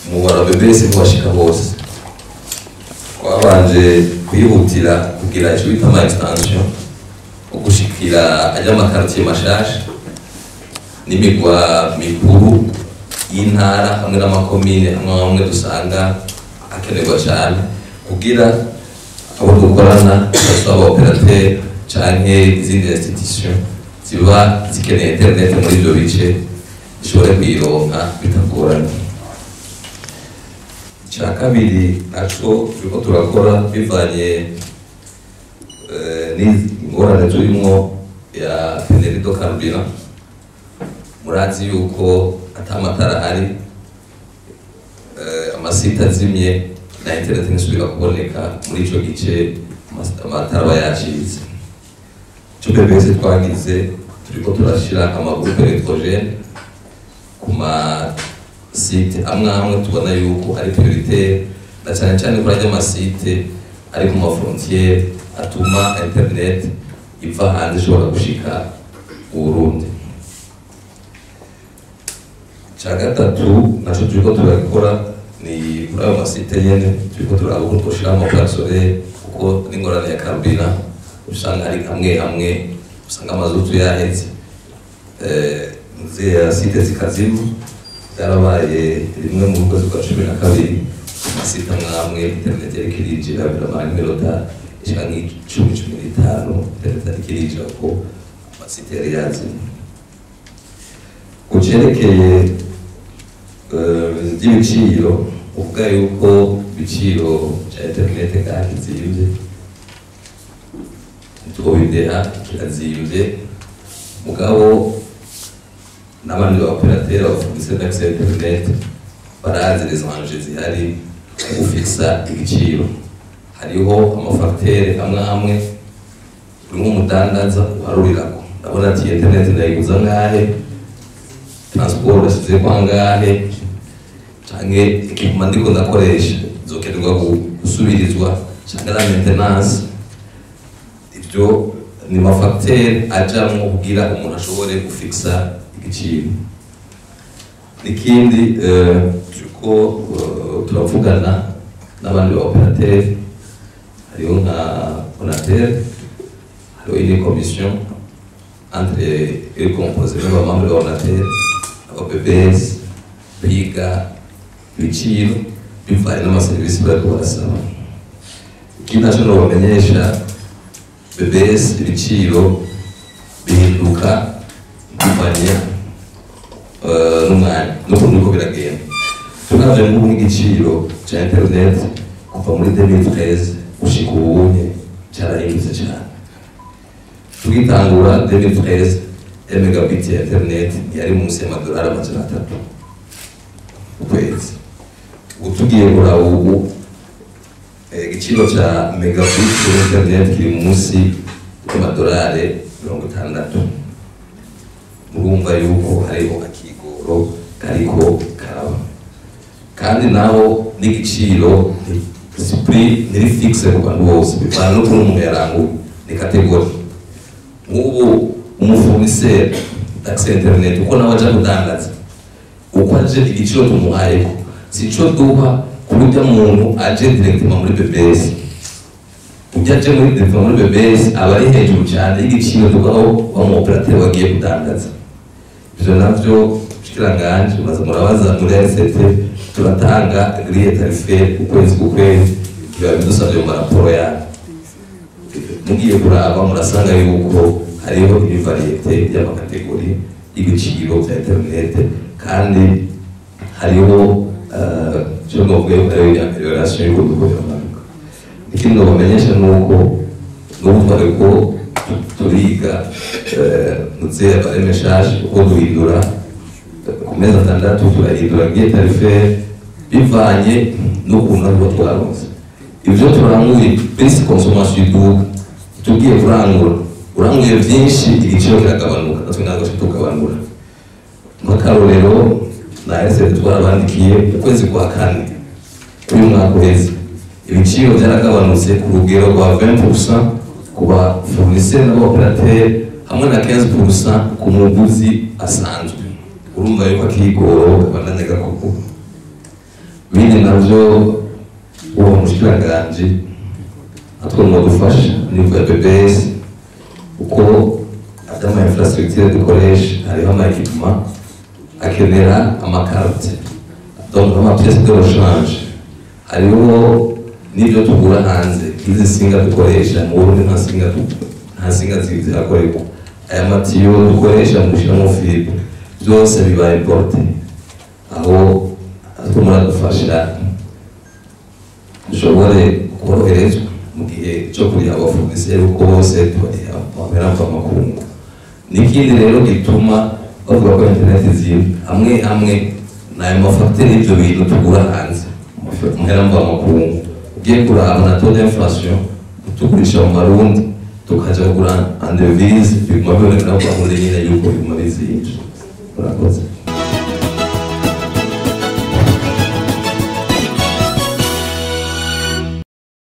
umubara BBS ntibashika hose twabanje kwihutira kugira icyo bita ama extension ugushikira ajya amakartier mashasha n'imigwa mikuru y'intara hamwe n'amakomine hamwe dusanga akenerwa cyane kugira abo dukorana basaba operateur canke izindi institution ziba zikeneye internet muri ibyo bice ishobore kuyironka bitagoranye. Icya kabiri naco turiko turakora bivanye n'ingorane turimo ya pénurie de carburant. Murazi yuko atamatara hari amasite azimye na internet ntisubira kuboneka muri ico gice amatara aba yacitse. Ico BBS twagize turiko turashira amagroupe électrogène ku ma site amwe tubona yuko ari prioritaire na cyane cyane kuri ajya amasite ari ku mafrontiere atuma internet iva hanze ishobora gushika Burundi. Icya gatatu naco turiko turakora ni kuri ayo masite nyene turiko turaba uko twoshira amaplan solaire kuko n'ingorane ya carburant usanga ari hamwe usanga amazutu yaheze ya site zikazima byarabaye rimwe mu kwezi kwa 12 amasite amwe internet yari kirinjira biramana iminota ishika nk'icumi-15 internet yari kirinjira ko amasite yari yazimye. Kucerekeye by'ibiciro uvuga yuko ibiciro bya internet kandi ziyumye tubideha kiraziyumye mugabo n'abandi ba operateur bafundise d'accès internet barazi les enjeux zihari gufixa igiciro. Hariho amafacteur amwe urimo umudandaza uharurirako ndabona ati internet ndayiguza ngahe, transport basize kwa ngahe canke equipment ndiko ndakoresha zokenerwa gusubirizwa canke la maintenance. Ibyo ni mafacteur ajamwo kugira umuntu ashobore gufixa igiciro. Nikindi turiko turavugana n'abandi ba operateur hariho nka Onatel, hariho une commission entre les composés n'aba membres de Onatel aba BBS biga ibiciro bivanye n'amaserivisi bariko barasaba. Ikindi naco nobamenyesha BBS ibiciro bihinduka bivanye n'umwanya n'ukuntu uko biragenda. Turavye nk'igiciro ca internet kuva muri 2013 gushika ubunye carahindutse cyane. Tugitangura 2013 megabit ya internet yari munsi y'amadolari $300 ukwezi. Utugiye kuraba ubu igiciro ca megabit ya internet kiri munsi y'amadolari $60. Murumva yuko hariho akigoro kariko karaba kandi naho n'igiciro prix niri fixe ku bantu bose bivana n'ukuntu umuntu yaranguye ni category. Nk'ubu umufournisseur d'accès internet uko nawe aja kudandaza uko aje igiciro tumuhayeko sico duha kurya muntu aje directement muri BBS. Ujya aje directement muri BBS aba ari hejuru cyane y'igiciro dukaho wa mu operateur wagiye kudandaza. Ivyo navyo shikiranganje maze murabaza muri RCT turatanga grille tarifaire ukwezi ku kwezi biba bidusabye mu raporo ya mugiye kuraba murasanga yuko hariho variete y'amakategori y'ibiciro bya internet kandi hariho cyo ngombwa yuko ari relation y'uko amanuka. Ikindi bamenyesha nuko n'ubu ariko turiga nutse abaremeshaje uko duhindura ku mezi 6 turahindura grille tarifaire bivanye n'ukuntu abo twaronse. Ivyo turanguye base consommation y'uduka tugiye kurangura uranguye byinshi igiciro kiragabanuka natwe ntabwo tugabanura. Makarorero na RCT twarabandikiye ukwezi kwa 4 uyu mwaka uheze ibiciro byaragabanutse ku rugero rwa 20% ku ba fournisseur n'aba operateur hamwe na 15% ku muguzi asanzwe. Urumva yuko akigoro abananega koko navyo uwo mushikiranganje atwumva gufasha nivuga PBS uko adama infrastructure dukoresha hariho ama-equipement akenera amakarte donc ama-pièce de rechange hariho n'ibyo tugura hanze izi nsinga dukoresha mu Burundi nta nsinga zihakorerwa aya matiyo dukoresha mu gushyiramo fibre byose biba importe aho muradufasha dushobore koroherezwa mu gihe cyo kuriha abafoniseri uko bose bamera mvamakungu. N'ikindi rero gituma bavuga ko internet ziri hamwe n'ayo mafagitire y'ibyo bintu tugura hanze muhera mvamakungu ugiye kuraba na taux d'inflation tugurisha mu marundi tukaja kugura en devise biguma biboneka ko muri nyine yuko biguma bizinje. Murakoze.